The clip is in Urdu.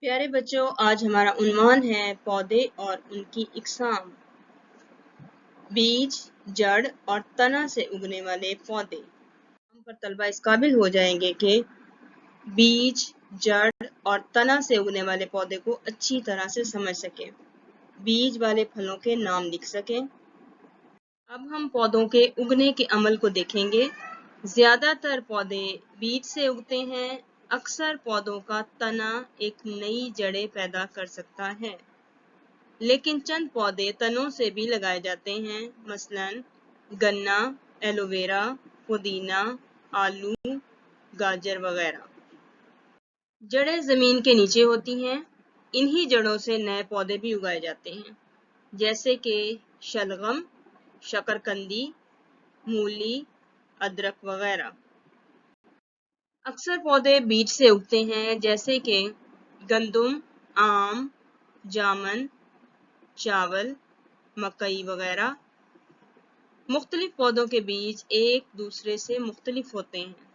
پیارے بچوں، آج ہمارا عنوان ہے پودے اور ان کی اقسام۔ بیج، جڑ اور تنا سے اگنے والے پودے۔ ہم پر طلبہ اس قابل ہو جائیں گے کہ بیج، جڑ اور تنا سے اگنے والے پودے کو اچھی طرح سے سمجھ سکیں، بیج والے پھلوں کے نام لکھ سکیں۔ اب ہم پودوں کے اگنے کے عمل کو دیکھیں گے۔ زیادہ تر پودے بیج سے اگتے ہیں۔ اکثر پودوں کا تنا ایک نئی جڑیں پیدا کر سکتا ہے، لیکن چند پودے تنوں سے بھی لگائے جاتے ہیں، مثلاً گنا، ایلو ویرا، پودینہ، آلو، گاجر وغیرہ۔ جڑیں زمین کے نیچے ہوتی ہیں۔ انہی جڑوں سے نئے پودے بھی اگائے جاتے ہیں، جیسے کہ شلغم، شکرقندی، مولی، ادرک وغیرہ۔ اکثر پودے بیج سے اگتے ہیں، جیسے کہ گندم، آم، جامن، چاول، مکئی وغیرہ۔ مختلف پودوں کے بیج ایک دوسرے سے مختلف ہوتے ہیں۔